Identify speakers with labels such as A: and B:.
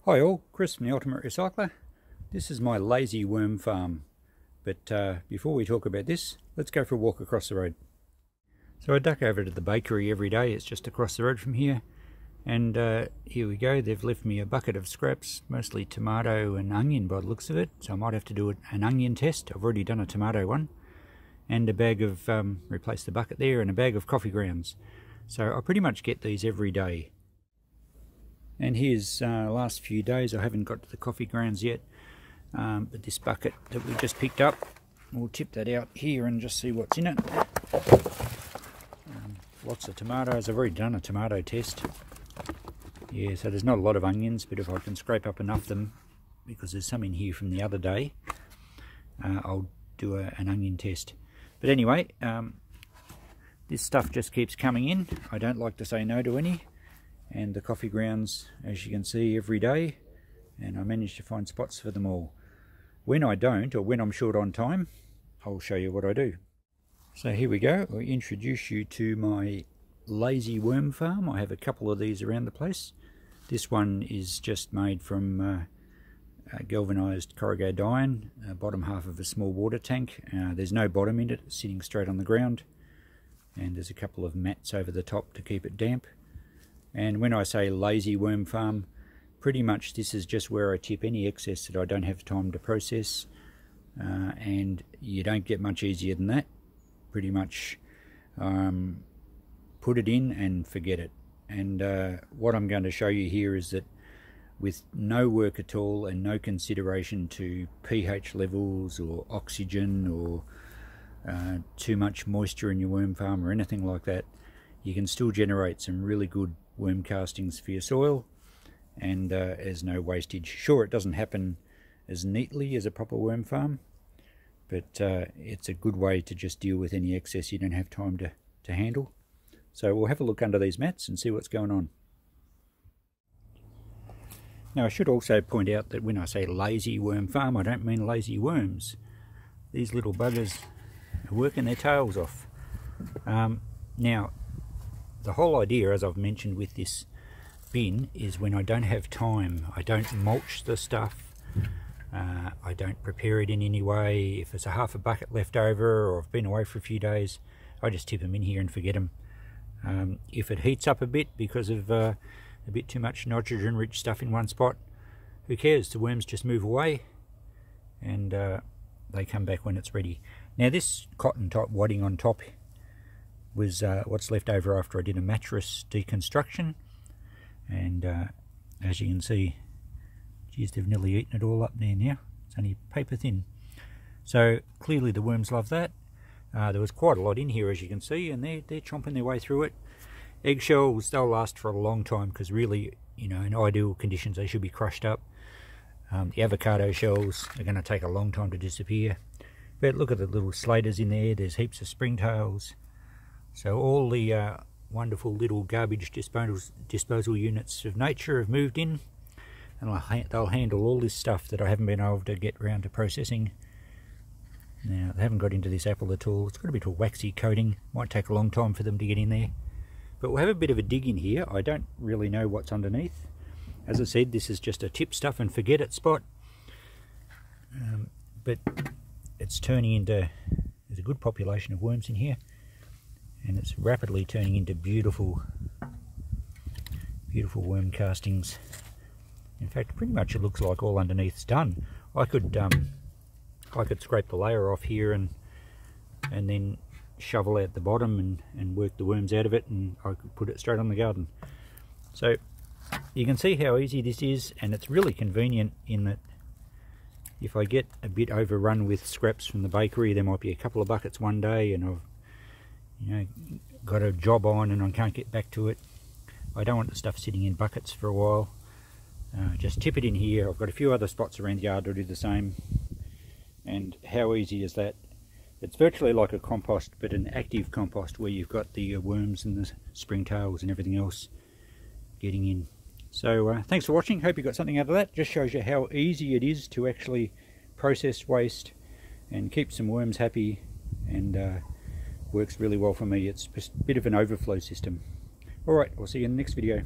A: Hi all, Chris from the Ultimate Recycler. This is my lazy worm farm, but before we talk about this, let's go for a walk across the road. So I duck over to the bakery every day. It's just across the road from here, and here we go. They've left me a bucket of scraps, mostly tomato and onion by the looks of it, so I might have to do an onion test. I've already done a tomato one, and a bag of, replace the bucket there, and a bag of coffee grounds. So I pretty much get these every day. And here's last few days. I haven't got to the coffee grounds yet, but this bucket that we just picked up, we'll tip that out here and just see what's in it. Lots of tomatoes. I've already done a tomato test. Yeah, so there's not a lot of onions, but if I can scrape up enough of them, because there's some in here from the other day, I'll do an onion test. But anyway, this stuff just keeps coming in. I don't like to say no to any. And the coffee grounds, as you can see, every day, and I manage to find spots for them all. When I don't, or when I'm short on time, I'll show you what I do. So here we go. I'll introduce you to my lazy worm farm. I have a couple of these around the place. This one is just made from galvanized corrugated iron, bottom half of a small water tank. There's no bottom in it, it's sitting straight on the ground, and there's a couple of mats over the top to keep it damp. And when I say lazy worm farm, pretty much this is just where I tip any excess that I don't have time to process, and you don't get much easier than that. Pretty much put it in and forget it. And what I'm going to show you here is that with no work at all and no consideration to pH levels or oxygen or too much moisture in your worm farm or anything like that, you can still generate some really good worm castings for your soil, and there's no wastage. Sure, it doesn't happen as neatly as a proper worm farm, but it's a good way to just deal with any excess you don't have time to handle. So we'll have a look under these mats and see what's going on. Now I should also point out that when I say lazy worm farm, I don't mean lazy worms. These little buggers are working their tails off. Now the whole idea, as I've mentioned with this bin, is when I don't have time, I don't mulch the stuff, I don't prepare it in any way. If it's a half a bucket left over, or I've been away for a few days, I just tip them in here and forget them. If it heats up a bit because of a bit too much nitrogen rich stuff in one spot, who cares? The worms just move away, and they come back when it's ready. Now this cotton top wadding on top was what's left over after I did a mattress deconstruction, and as you can see, geez, they've nearly eaten it all up there now. It's only paper thin. So clearly the worms love that. There was quite a lot in here, as you can see, and they're chomping their way through it. Eggshells, they'll last for a long time because really, you know, in ideal conditions they should be crushed up. The avocado shells are going to take a long time to disappear, but look at the little slaters in there. There's heaps of springtails. So all the wonderful little garbage disposal units of nature have moved in, and they'll handle all this stuff that I haven't been able to get around to processing. Now, they haven't got into this apple at all. It's got a bit of a waxy coating. Might take a long time for them to get in there. But we'll have a bit of a dig in here. I don't really know what's underneath. As I said, this is just a tip stuff and forget it spot. But it's turning into, there's a good population of worms in here, and it's rapidly turning into beautiful worm castings. In fact, pretty much it looks like all underneath's done. I could scrape the layer off here and then shovel out the bottom and work the worms out of it, and I could put it straight on the garden. So you can see how easy this is, and it's really convenient in that if I get a bit overrun with scraps from the bakery, there might be a couple of buckets one day and I've got a job on and I can't get back to it. I don't want the stuff sitting in buckets for a while. Just tip it in here. I've got a few other spots around the yard to do the same. And how easy is that? It's virtually like a compost, but an active compost where you've got the worms and the springtails and everything else getting in. So thanks for watching. Hope you got something out of that. Just shows you how easy it is to actually process waste and keep some worms happy, and works really well for me. It's just a bit of an overflow system. Alright, I'll see you in the next video.